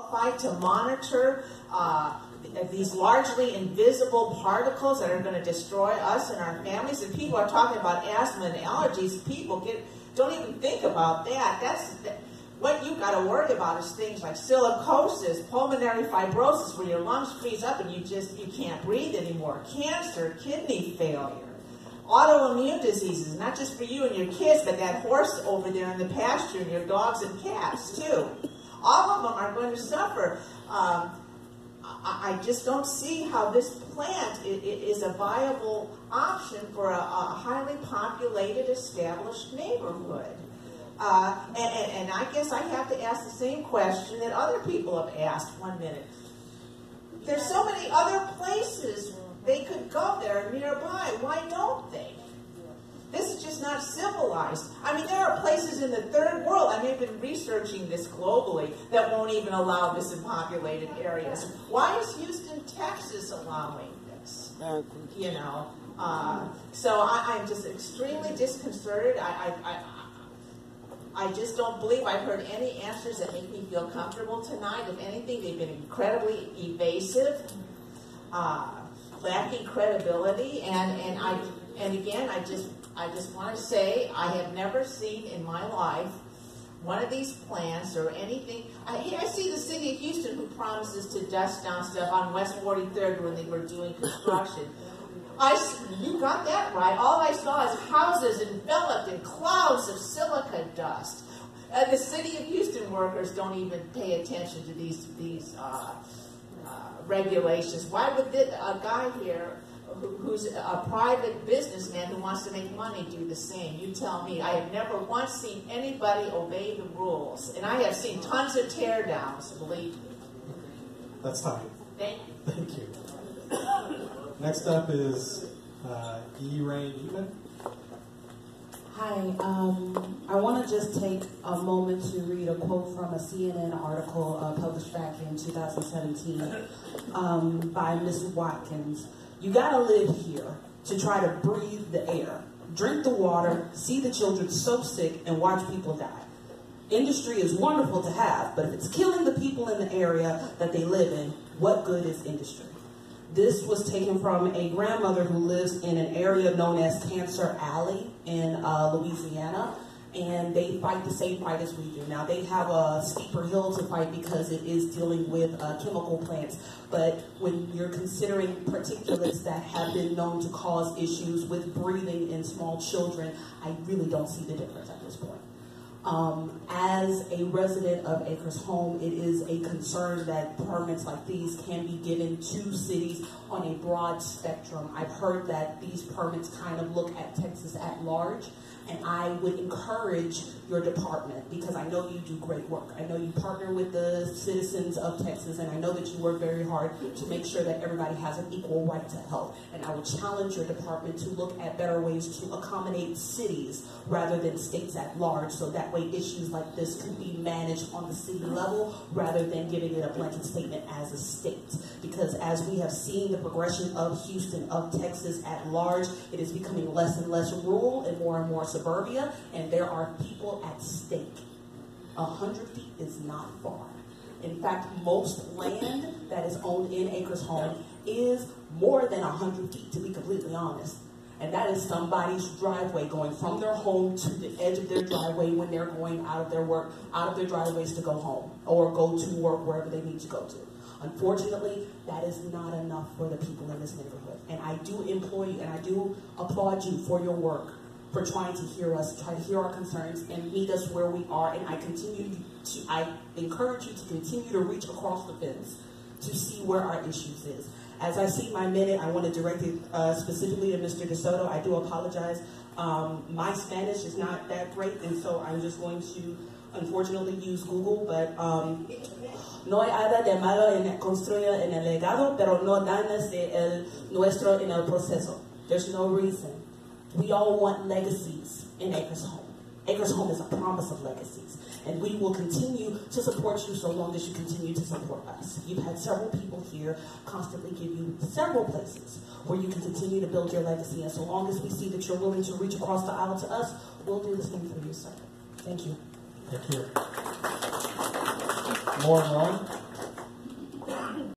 qualified to monitor these largely invisible particles that are going to destroy us and our families. And people are talking about asthma and allergies. People don't even think about that. What you've got to worry about is things like silicosis, pulmonary fibrosis, where your lungs freeze up and you can't breathe anymore, cancer, kidney failure, autoimmune diseases, not just for you and your kids, but that horse over there in the pasture and your dogs and cats too. All of them are going to suffer. I just don't see how this plant is a viable option for a highly populated, established neighborhood. And I guess I have to ask the same question that other people have asked. 1 minute. There's so many other places they could go there nearby. Why don't they? This is just not civilized. I mean, there are places in the third world, I mean, I've been researching this globally, that won't even allow this in populated areas. Why is Houston, Texas allowing this? You know, so I'm just extremely disconcerted. I just don't believe I've heard any answers that make me feel comfortable tonight. If anything, they've been incredibly evasive, lacking credibility, and again, I just want to say I have never seen in my life one of these plants or anything. I see the city of Houston who promises to dust down stuff on West 43rd when they were doing construction. You got that right. All I saw is houses enveloped in clouds of silica dust. The city of Houston workers don't even pay attention to these regulations. Why would a guy here who's a private businessman who wants to make money do the same? You tell me. I have never once seen anybody obey the rules. And I have seen tons of teardowns, believe me. That's time. Thank you. Thank you. Next up is E. Ray Newman. Hi, I want to just take a moment to read a quote from a CNN article published back in 2017 by Mrs. Watkins. You gotta live here to try to breathe the air, drink the water, see the children so sick, and watch people die. Industry is wonderful to have, but if it's killing the people in the area that they live in, what good is industry? This was taken from a grandmother who lives in an area known as Cancer Alley in Louisiana, and they fight the same fight as we do. Now, they have a steeper hill to fight because it is dealing with chemical plants, but when you're considering particulates that have been known to cause issues with breathing in small children, I really don't see the difference at this point. As a resident of Acres Home, it is a concern that permits like these can be given to cities on a broad spectrum. I've heard that these permits kind of look at Texas at large, and I would encourage your department, because I know you do great work. I know you partner with the citizens of Texas, and I know that you work very hard to make sure that everybody has an equal right to health. And I would challenge your department to look at better ways to accommodate cities rather than states at large, so that way issues like this can be managed on the city level rather than giving it a blanket statement as a state. Because as we have seen the progression of Houston, of Texas at large, it is becoming less and less rural and more suburbia, and there are people at stake. 100 feet is not far. In fact, most land that is owned in Acres Home is more than 100 feet, to be completely honest. And that is somebody's driveway, going from their home to the edge of their driveway when they're going out of their work, out of their driveways to go home or go to work wherever they need to go to. Unfortunately, that is not enough for the people in this neighborhood. And I do implore you, and I do applaud you for your work, for trying to hear us, try to hear our concerns, and meet us where we are. And I encourage you to continue to reach across the fence to see where our issues is. As I see my minute, I want to direct it specifically to Mr. DeSoto. I do apologize. My Spanish is not that great, and so I'm just going to, unfortunately, use Google, but no hay nada de malo en construir en el legado, pero no dañes de el nuestro en el proceso. There's no reason. We all want legacies in Acres Home. Acres Home is a promise of legacies. And we will continue to support you so long as you continue to support us. You've had several people here constantly give you several places where you can continue to build your legacy. And so long as we see that you're willing to reach across the aisle to us, we'll do the same for you, sir. Thank you. Thank you. Lauren Rowan.